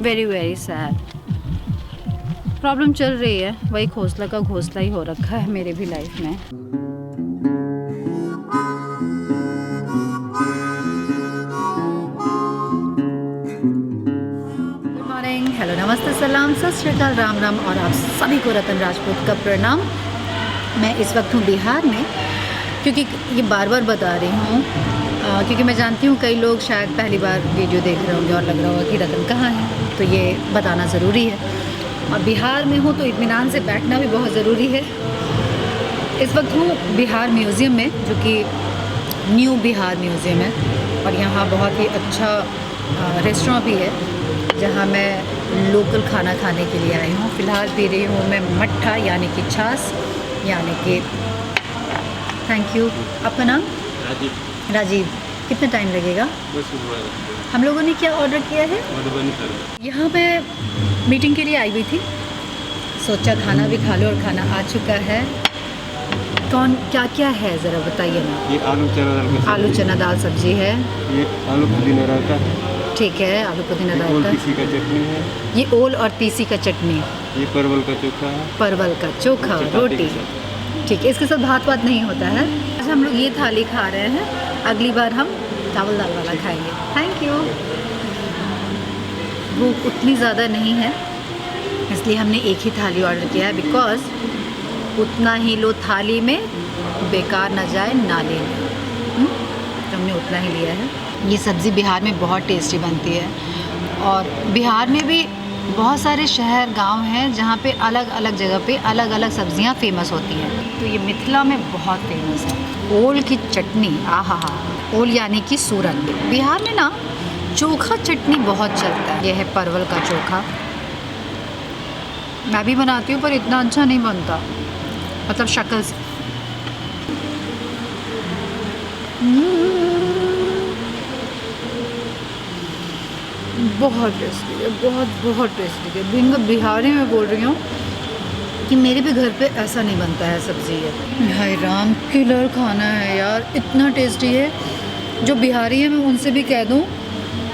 Very very sad. Problem चल रही है, वही घोंसला का घोंसला ही हो रखा है मेरे भी लाइफ में। गुड मॉर्निंग, हेलो, नमस्ते, सलाम, सत श्री अकाल, राम राम और आप सभी को रतन राजपूत का प्रणाम। मैं इस वक्त हूँ बिहार में, क्योंकि ये बार बार बता रही हूँ क्योंकि मैं जानती हूँ कई लोग शायद पहली बार वीडियो देख रहे होंगे और लग रहा होगा कि रतन कहाँ है, तो ये बताना ज़रूरी है। और बिहार में हूँ तो इत्मीनान से बैठना भी बहुत ज़रूरी है। इस वक्त हूँ बिहार म्यूज़ियम में, जो कि न्यू बिहार म्यूज़ियम है, और यहाँ बहुत ही अच्छा रेस्टोरेंट भी है जहाँ मैं लोकल खाना खाने के लिए आई हूँ। फ़िलहाल पी रही हूँ मैं मट्ठा, यानी कि छाछ, यानी कि थैंक यू। आपका नाम? राजीव। राजीव। कितना टाइम लगेगा? हम लोगों ने क्या ऑर्डर किया है? यहाँ पे मीटिंग के लिए आई हुई थी, सोचा खाना भी खा लो, और खाना आ चुका है। कौन क्या क्या है ज़रा बताइए ना। ये आलू चना दाल सब्जी है। ये आलू पुदीना रायता। ठीक है, आलू पुदीना रायता। तीसी का चटनी है। ये ओल और तीसी का चटनी। ये परवल का चोखा है। परवल का चोखा, रोटी। ठीक है, इसके साथ भात नहीं होता है। आज हम लोग ये थाली खा रहे हैं, अगली बार हम चावल दाल वाला खाएंगे। Thank you. भूख उतनी ज़्यादा नहीं है, इसलिए हमने एक ही थाली ऑर्डर किया है, बिकॉज़ उतना ही लो थाली में, बेकार ना जाए नाले में। तो हमने उतना ही लिया है। ये सब्ज़ी बिहार में बहुत टेस्टी बनती है, और बिहार में भी बहुत सारे शहर गांव हैं जहाँ पे अलग अलग जगह पे अलग अलग सब्जियाँ फेमस होती हैं। तो ये मिथिला में बहुत फेमस है। ओल की चटनी, आहा, ओल यानी कि सूरन। बिहार में ना चोखा चटनी बहुत चलता है। यह है परवल का चोखा। मैं भी बनाती हूँ पर इतना अच्छा नहीं बनता, मतलब शक्ल से। बहुत टेस्टी है, बहुत टेस्टी है। बिहारी में बोल रही हूँ कि मेरे भी घर पे ऐसा नहीं बनता है सब्ज़ी है। हाय राम, किलर खाना है यार, इतना टेस्टी है। जो बिहारी है मैं उनसे भी कह दूँ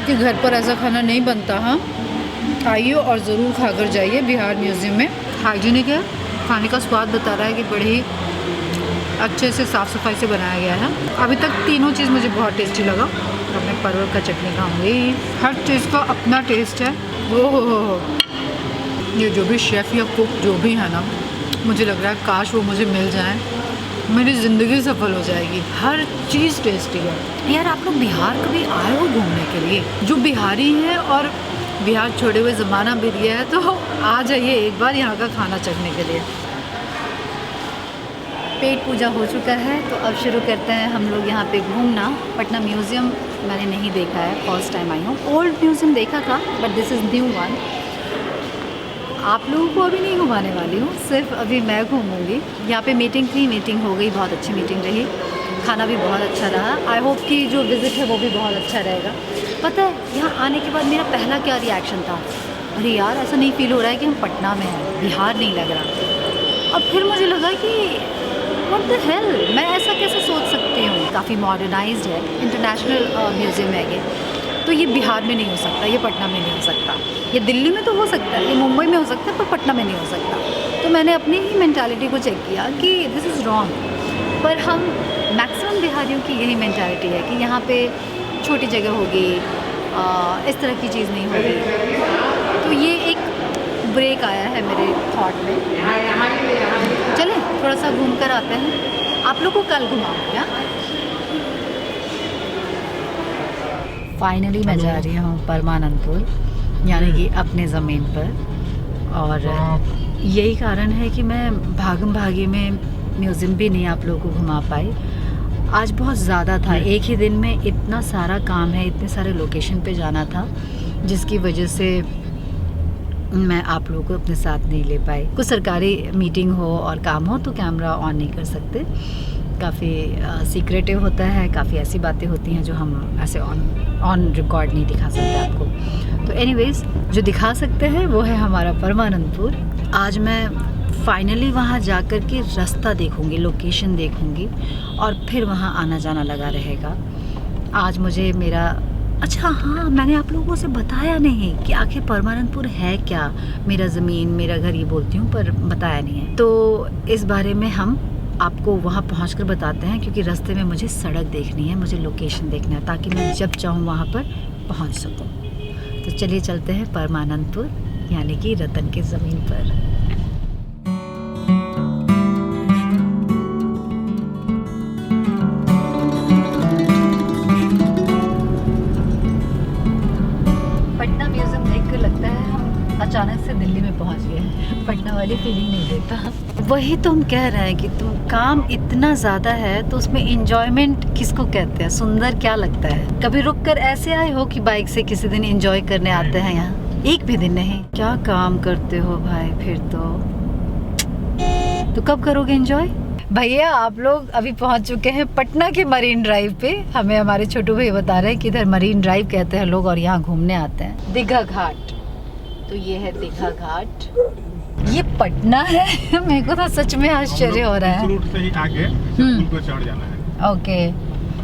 कि घर पर ऐसा खाना नहीं बनता। हाँ, आइए और ज़रूर खा कर जाइए। बिहार म्यूज़ियम में हाइजीनिक है, खाने का स्वाद बता रहा है कि बड़े ही अच्छे से साफ़ सफाई से बनाया गया है। अभी तक तीनों चीज़ मुझे बहुत टेस्टी लगा। अब मैं परवल का चटनी खाऊंगी। हर चीज़ का अपना टेस्ट है। ओह, ये जो भी शेफ़ या कुक जो भी है ना, मुझे लग रहा है काश वो मुझे मिल जाए, मेरी ज़िंदगी सफल हो जाएगी। हर चीज़ टेस्टी है यार। आप लोग बिहार कभी आए हो घूमने के लिए? जो बिहारी हैं और बिहार छोड़े हुए ज़माना बीत गया है, तो आ जाइए एक बार यहाँ का खाना चखने के लिए। पेट पूजा हो चुका है, तो अब शुरू करते हैं हम लोग यहाँ पे घूमना। पटना म्यूज़ियम मैंने नहीं देखा है, फर्स्ट टाइम आई हूँ। ओल्ड म्यूज़ियम देखा था, but this is new one. आप लोगों को अभी नहीं घुमाने वाली हूँ, सिर्फ अभी मैं घूमूंगी। यहाँ पे मीटिंग थी, मीटिंग हो गई, बहुत अच्छी मीटिंग रही। खाना भी बहुत अच्छा रहा। आई होप कि जो विज़िट है वो भी बहुत अच्छा रहेगा। पता है, यहाँ आने के बाद मेरा पहला क्या रिएक्शन था, अरे यार ऐसा नहीं फील हो रहा है कि हम पटना में हैं, बिहार नहीं लग रहा। और फिर मुझे लगा कि व्हाट द हेल, मैं ऐसा कैसे सोच सकती हूँ। काफ़ी मॉडर्नाइज्ड है, इंटरनेशनल म्यूज़ियम है ये। तो ये बिहार में नहीं हो सकता, ये पटना में नहीं हो सकता। ये दिल्ली में तो हो सकता है, ये मुंबई में हो सकता है, पर पटना में नहीं हो सकता। तो मैंने अपनी ही मेंटालिटी को चेक किया कि दिस इज़ रॉन्ग। पर हम मैक्सिमम बिहारियों की यही मेंटालिटी है कि यहाँ पे छोटी जगह होगी, इस तरह की चीज़ नहीं होगी। तो ये एक ब्रेक आया है मेरे थॉट में। चलें थोड़ा सा घूम कर आते हैं, आप लोग को कल घुमाऊँगा। फाइनली मैं जा रही हूँ परमानंदपुर, यानी कि अपने ज़मीन पर। और यही कारण है कि मैं भागम भागी में म्यूज़ियम भी नहीं आप लोगों को घुमा पाई। आज बहुत ज़्यादा था, एक ही दिन में इतना सारा काम है, इतने सारे लोकेशन पे जाना था, जिसकी वजह से मैं आप लोगों को अपने साथ नहीं ले पाई। कुछ सरकारी मीटिंग हो और काम हो तो कैमरा ऑन नहीं कर सकते, काफ़ी सीक्रेटिव होता है, काफ़ी ऐसी बातें होती हैं जो हम ऐसे ऑन रिकॉर्ड नहीं दिखा सकते आपको। तो एनीवेज़ जो दिखा सकते हैं वो है हमारा परमानंदपुर। आज मैं फाइनली वहाँ जाकर के रास्ता देखूँगी, लोकेशन देखूँगी, और फिर वहाँ आना जाना लगा रहेगा। आज मुझे मेरा अच्छा हाँ, मैंने आप लोगों से बताया नहीं कि आखिर परमानंदपुर है क्या। मेरा ज़मीन मेरा घर ये बोलती हूँ, पर बताया नहीं है। तो इस बारे में हम आपको वहाँ पहुँचकर बताते हैं, क्योंकि रास्ते में मुझे सड़क देखनी है, मुझे लोकेशन देखना है, ताकि मैं जब चाहूँ वहाँ पर पहुँच सकूँ। तो चलिए चलते हैं परमानंदपुर, यानी कि रतन की ज़मीन पर। पटना म्यूजियम देखकर लगता है हम अचानक से दिल्ली में पहुंच गए हैं। पटना वाली फीलिंग नहीं देता। वही तो हम कह रहे हैं कि तुम काम इतना ज़्यादा है तो उसमें इंजॉयमेंट किसको कहते हैं, सुंदर क्या लगता है। कभी रुक कर ऐसे आए हो कि बाइक से किसी दिन इंजॉय करने आते हैं यहाँ? एक भी दिन नहीं। क्या काम करते हो भाई, फिर तो कब करोगे इंजॉय? भैया आप लोग अभी पहुंच चुके हैं पटना के मरीन ड्राइव पे। हमें हमारे छोटू भाई बता रहे हैं कि इधर मरीन ड्राइव कहते हैं लोग, और यहाँ घूमने आते हैं। दीघा घाट, तो ये है दीघा घाट। ये पटना है? मेरे को तो सच में आश्चर्य हो रहा है। रूट से ही आगे पुल पे चढ़ जाना है। ओके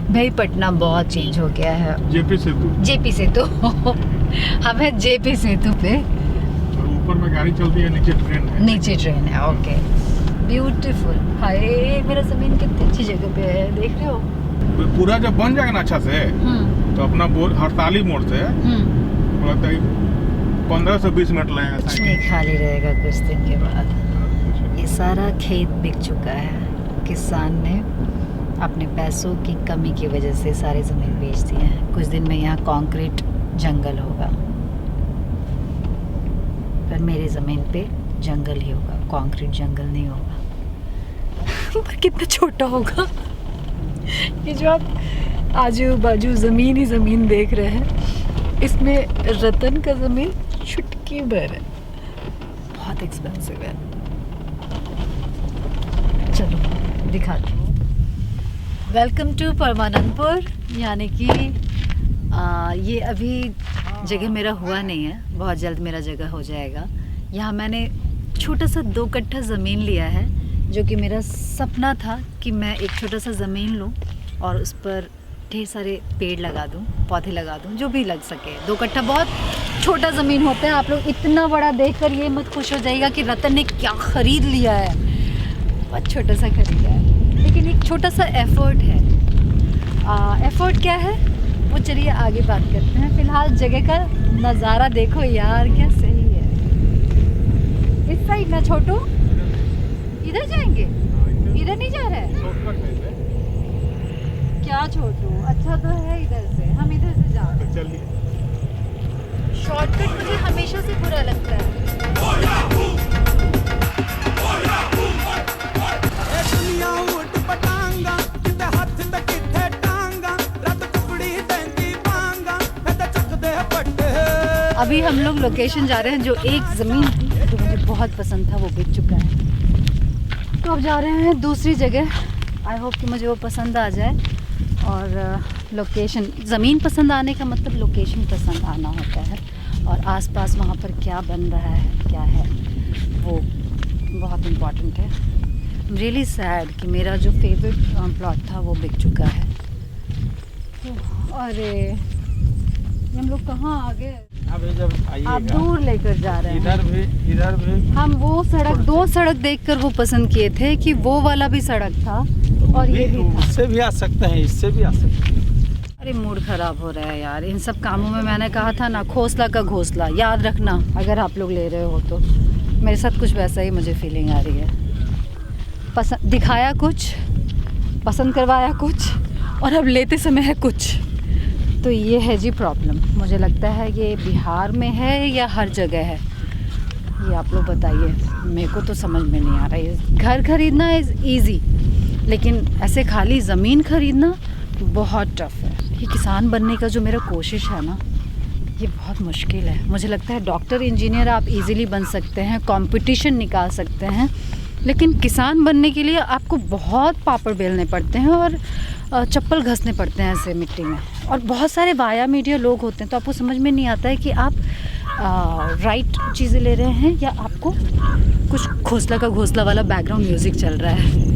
भाई, पटना बहुत चेंज हो गया है। जेपी सेतु हम हैं जेपी सेतु पे, और ऊपर में गाड़ी चलती है, नीचे ट्रेन है। नीचे ट्रेन है। Okay beautiful. हाय मेरा जमीन कितनी अच्छी जगह पे है, देख रहे हो। पूरा जब बन जाएगा ना अच्छा से, तो अपना हड़ताली मोड़ से लगता है 15 से 20 मिनट लगेगा। कुछ नहीं खाली रहेगा कुछ दिन के बाद। ये सारा खेत बिक चुका है, किसान ने अपने पैसों की कमी की वजह से सारी ज़मीन बेच दी है। कुछ दिन में यहाँ कंक्रीट जंगल होगा, पर मेरी ज़मीन पे जंगल ही होगा, कंक्रीट जंगल नहीं होगा। पर कितना छोटा होगा ये जो आप आजू बाजू ज़मीन ही ज़मीन देख रहे हैं, इसमें रतन का ज़मीन चुटकी भर है, बहुत एक्सपेंसिव है। चलो दिखाती हूँ। वेलकम टू परमानंदपुर, यानी कि ये अभी जगह मेरा हुआ नहीं है, बहुत जल्द मेरा जगह हो जाएगा। यहाँ मैंने छोटा सा 2 कट्ठा ज़मीन लिया है, जो कि मेरा सपना था कि मैं एक छोटा सा ज़मीन लूँ और उस पर ढेर सारे पेड़ लगा दूँ, पौधे लगा दूँ, जो भी लग सके। 2 कट्ठा बहुत छोटा ज़मीन होता है। आप लोग इतना बड़ा देखकर ये मत खुश हो जाइएगा कि रतन ने क्या ख़रीद लिया है, बहुत छोटा सा खरीदा है, लेकिन एक छोटा सा एफर्ट है। एफर्ट क्या है वो चलिए आगे बात करते हैं। फ़िलहाल जगह का नज़ारा देखो यार, क्या सही है। इस साइड ना छोटू, इधर जाएंगे, इधर नहीं जा रहे हैं क्या छोटू? अच्छा तो है इधर से, हम इधर से जा रहे हैं। चलिए, शॉर्टकट मुझे हमेशा से बुरा लगता है। अभी हम लोग लोकेशन जा रहे हैं, जो एक ज़मीन थी जो मुझे बहुत पसंद था वो बिक चुका है। तो अब जा रहे हैं दूसरी जगह। आई होप कि मुझे वो पसंद आ जाए। और लोकेशन, ज़मीन पसंद आने का मतलब लोकेशन पसंद आना होता है, और आसपास वहाँ पर क्या बन रहा है, क्या है, वो बहुत इम्पॉर्टेंट है। रियली सैड कि मेरा जो फेवरेट प्लॉट था वो बिक चुका है। अरे हम लोग कहाँ आ गए? अभी जब आप दूर लेकर जा रहे हैं। इधर भी हम वो सड़क, 2 सड़क देखकर वो पसंद किए थे कि वो वाला भी सड़क था और ये भी था। उससे भी आ सकते हैं, इससे भी आ सकते हैं। अरे मूड ख़राब हो रहा है यार इन सब कामों में। मैंने कहा था ना, खोसला का घोंसला, याद रखना अगर आप लोग ले रहे हो तो। मेरे साथ कुछ वैसा ही मुझे फीलिंग आ रही है। पसंद दिखाया कुछ, पसंद करवाया कुछ, और अब लेते समय है कुछ। तो ये है जी प्रॉब्लम। मुझे लगता है ये बिहार में है या हर जगह है, ये आप लोग बताइए। मेरे को तो समझ में नहीं आ रहा है। घर खरीदना इज़ ईज़ी, लेकिन ऐसे खाली ज़मीन खरीदना बहुत टफ है। ये किसान बनने का जो मेरा कोशिश है ना, ये बहुत मुश्किल है। मुझे लगता है डॉक्टर इंजीनियर आप इजीली बन सकते हैं, कंपटीशन निकाल सकते हैं, लेकिन किसान बनने के लिए आपको बहुत पापड़ बेलने पड़ते हैं और चप्पल घसने पड़ते हैं ऐसे मिट्टी में। और बहुत सारे वाया मीडिया लोग होते हैं, तो आपको समझ में नहीं आता है कि आप राइट चीज़ें ले रहे हैं या आपको कुछ घोंसला का घोंसला वाला बैकग्राउंड म्यूज़िक चल रहा है।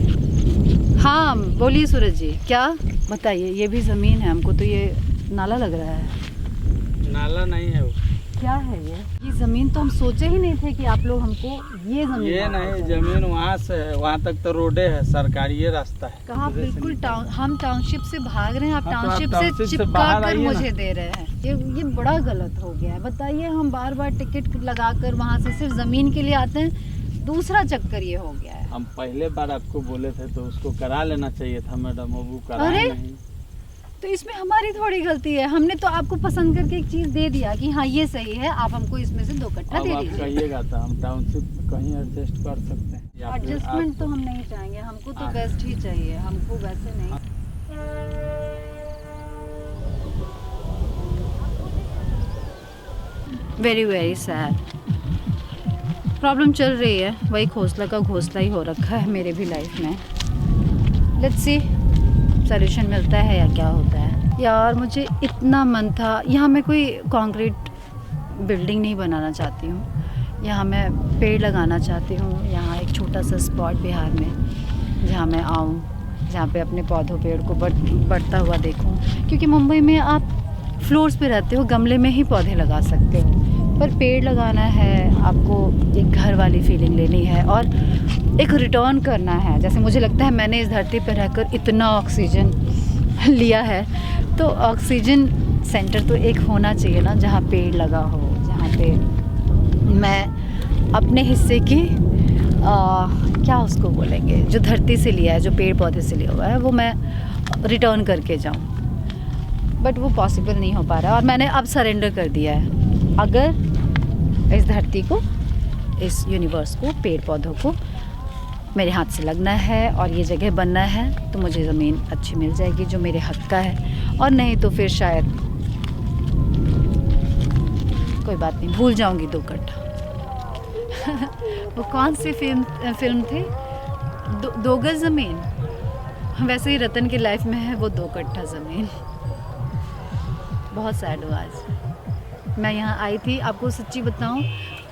हाँ बोलिए सूरज जी, क्या बताइए। ये भी ज़मीन है, हमको तो ये नाला लग रहा है। नाला नहीं है वो। क्या है ये ज़मीन तो हम सोचे ही नहीं थे कि आप लोग हमको ये ज़मीन ये नहीं, जमीन वहाँ से है, वहाँ तक तो रोडे है, सरकारी ये रास्ता है। कहाँ बिल्कुल टाउन, हम टाउनशिप से भाग रहे हैं, आप हाँ, तो आप टाउनशिप टाउनशिप से से चिपका बाहर कर आइए मुझे ना। दे रहे हैं। ये बड़ा गलत हो गया है। बताइए, हम बार बार टिकट लगाकर वहाँ से सिर्फ ज़मीन के लिए आते हैं, दूसरा चक्कर ये हो गया है। हम पहले बार आपको बोले थे तो उसको करा लेना चाहिए था मैडम, अब वो करा अरे! नहीं। तो इसमें हमारी थोड़ी गलती है, हमने तो आपको पसंद करके एक चीज़ दे दिया कि हाँ ये सही है, आप हमको इसमें से 2 कट्ठा अब दे आप दीजिए। कहिएगा तो हम टाउनशिप में कहीं एडजस्ट कर सकते हैं या फिर एडजस्टमेंट तो आप- हम नहीं चाहेंगे, हमको तो हाँ। बेस्ट ही चाहिए, हमको वैसे नहीं। Very very sad. प्रॉब्लम चल रही है, वही घोंसला का घोंसला ही हो रखा है मेरे भी लाइफ में। लेट्स सी सॉल्यूशन मिलता है या क्या होता है। यार मुझे इतना मन था, यहाँ मैं कोई कंक्रीट बिल्डिंग नहीं बनाना चाहती हूँ, यहाँ मैं पेड़ लगाना चाहती हूँ। यहाँ एक छोटा सा स्पॉट बिहार में जहाँ मैं आऊँ, जहाँ पे अपने पौधों पेड़ को बढ़ता हुआ देखूँ। क्योंकि मुंबई में आप फ्लोर्स पे रहते हो, गमले में ही पौधे लगा सकते हो, पर पेड़ लगाना है, आपको एक घर वाली फीलिंग लेनी है और एक रिटर्न करना है। जैसे मुझे लगता है मैंने इस धरती पर रहकर इतना ऑक्सीजन लिया है, तो ऑक्सीजन सेंटर तो एक होना चाहिए ना, जहाँ पेड़ लगा हो, जहाँ पे मैं अपने हिस्से की क्या उसको बोलेंगे, जो धरती से लिया है, जो पेड़ पौधे से लिया हुआ है, वो मैं रिटर्न करके जाऊँ। बट वो पॉसिबल नहीं हो पा रहा और मैंने अब सरेंडर कर दिया है। अगर इस धरती को, इस यूनिवर्स को, पेड़ पौधों को मेरे हाथ से लगना है और ये जगह बनना है, तो मुझे ज़मीन अच्छी मिल जाएगी जो मेरे हक का है, और नहीं तो फिर शायद कोई बात नहीं, भूल जाऊंगी 2 कट्ठा। वो कौन सी फिल्म थी, 2 गज ज़मीन। वैसे ही रतन की लाइफ में है वो 2 कट्ठा ज़मीन। बहुत सैड हुआ आज। मैं यहाँ आई थी, आपको सच्ची बताऊँ,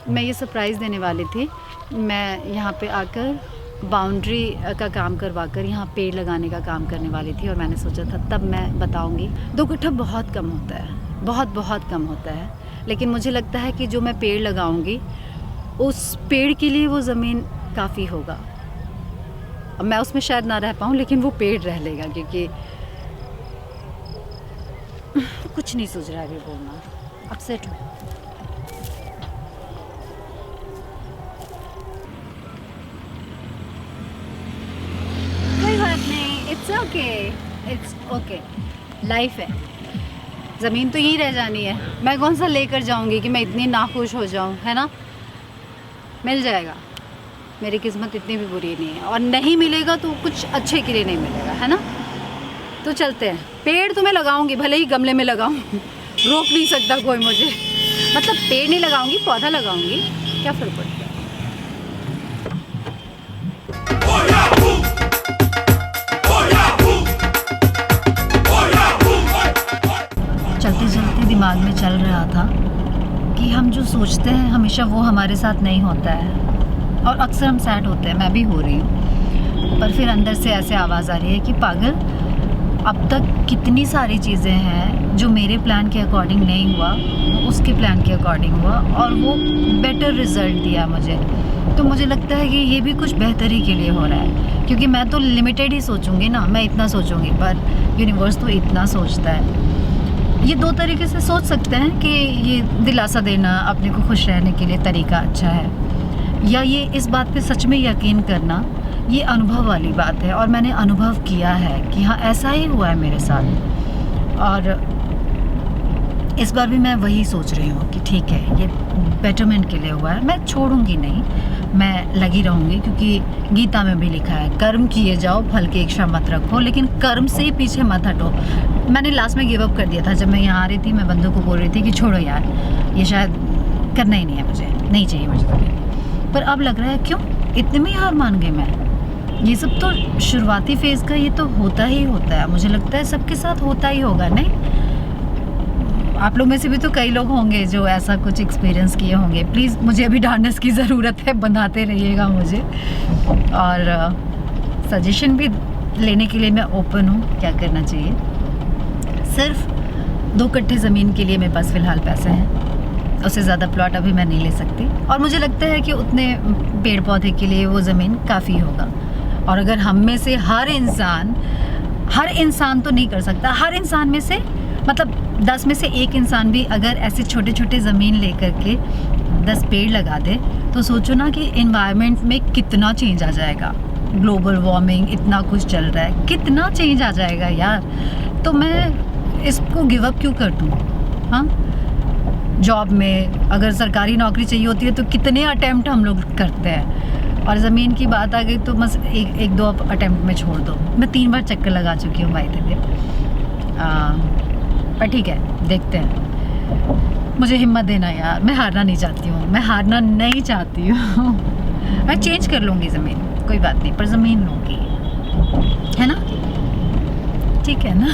मैं ये सरप्राइज़ देने वाली थी। मैं यहाँ पे आकर बाउंड्री का काम करवाकर यहाँ पेड़ लगाने का काम करने वाली थी, और मैंने सोचा था तब मैं बताऊँगी। 2 कट्ठा बहुत कम होता है, बहुत कम होता है, लेकिन मुझे लगता है कि जो मैं पेड़ लगाऊँगी उस पेड़ के लिए वो ज़मीन काफ़ी होगा। अब मैं उसमें शायद ना रह पाऊँ, लेकिन वो पेड़ रह लेगा, क्योंकि कुछ नहीं सूझ रहा है अभी बोलना, अपसेट हूँ। कोई बात नहीं, इट्स ओके, लाइफ है। ज़मीन तो यहीं रह जानी है, मैं कौन सा लेकर जाऊंगी कि मैं इतनी नाखुश हो जाऊं, है ना। मिल जाएगा, मेरी किस्मत इतनी भी बुरी नहीं है, और नहीं मिलेगा तो कुछ अच्छे के लिए नहीं मिलेगा, है ना। तो चलते हैं, पेड़ तो मैं लगाऊंगी, भले ही गमले में लगाऊं, रोक नहीं सकता कोई मुझे। मतलब पेड़ नहीं लगाऊंगी, पौधा लगाऊंगी, क्या फ़र्क पड़ता है। चलते चलते दिमाग में चल रहा था कि हम जो सोचते हैं हमेशा वो हमारे साथ नहीं होता है, और अक्सर हम सैड होते हैं, मैं भी हो रही हूँ। पर फिर अंदर से ऐसे आवाज़ आ रही है कि पागल, अब तक कितनी सारी चीज़ें हैं जो मेरे प्लान के अकॉर्डिंग नहीं हुआ, वो उसके प्लान के अकॉर्डिंग हुआ, और वो बेटर रिज़ल्ट दिया मुझे। तो मुझे लगता है कि ये भी कुछ बेहतरी के लिए हो रहा है, क्योंकि मैं तो लिमिटेड ही सोचूंगी ना, मैं इतना सोचूंगी, पर यूनिवर्स तो इतना सोचता है। ये 2 तरीके से सोच सकते हैं कि ये दिलासा देना, अपने को खुश रहने के लिए तरीका अच्छा है, या ये इस बात पे सच में यकीन करना, ये अनुभव वाली बात है। और मैंने अनुभव किया है कि हाँ ऐसा ही हुआ है मेरे साथ, और इस बार भी मैं वही सोच रही हूँ कि ठीक है, ये बेटरमेंट के लिए हुआ है, मैं छोड़ूंगी नहीं, मैं लगी रहूँगी। क्योंकि गीता में भी लिखा है, कर्म किए जाओ, फल की इच्छा मत रखो, लेकिन कर्म से ही पीछे मत हटो। मैंने लास्ट में गिव अप कर दिया था, जब मैं यहाँ आ रही थी, मैं बंदों को बोल रही थी कि छोड़ो यार, ये शायद करना ही नहीं है, मुझे नहीं चाहिए मुझे तो। पर अब लग रहा है क्यों इतने में हार मान गई मैं। ये सब तो शुरुआती फेज़ का, ये तो होता ही होता है, मुझे लगता है सबके साथ होता ही होगा। नहीं, आप लोग में से भी तो कई लोग होंगे जो ऐसा कुछ एक्सपीरियंस किए होंगे। प्लीज़ मुझे अभी डांडस की ज़रूरत है, बनाते रहिएगा मुझे, और सजेशन भी लेने के लिए मैं ओपन हूँ, क्या करना चाहिए। सिर्फ 2 कट्ठे ज़मीन के लिए मेरे पास फ़िलहाल पैसे हैं, उससे ज़्यादा प्लॉट अभी मैं नहीं ले सकती। और मुझे लगता है कि उतने पेड़ पौधे के लिए वो ज़मीन काफ़ी होगा। और अगर हम में से हर इंसान तो नहीं कर सकता, हर इंसान में से मतलब 10 में से 1 इंसान भी अगर ऐसे छोटे छोटे ज़मीन लेकर के 10 पेड़ लगा दे, तो सोचो ना कि इन्वायरमेंट में कितना चेंज आ जाएगा। ग्लोबल वार्मिंग इतना कुछ चल रहा है, कितना चेंज आ जाएगा यार। तो मैं इसको गिव अप क्यों कर दूँ? हाँ, जॉब में अगर सरकारी नौकरी चाहिए होती है तो कितने अटेम्प्ट हम लोग करते हैं, और ज़मीन की बात आ गई तो बस एक दो अटेम्प्ट में छोड़ दो। मैं 3 बार चक्कर लगा चुकी हूँ भाई थे। पर ठीक है, देखते हैं। मुझे हिम्मत देना यार, मैं हारना नहीं चाहती हूँ, मैं हारना नहीं चाहती हूँ। मैं चेंज कर लूँगी ज़मीन, कोई बात नहीं, पर ज़मीन लूँगी, है ना? ठीक है ना?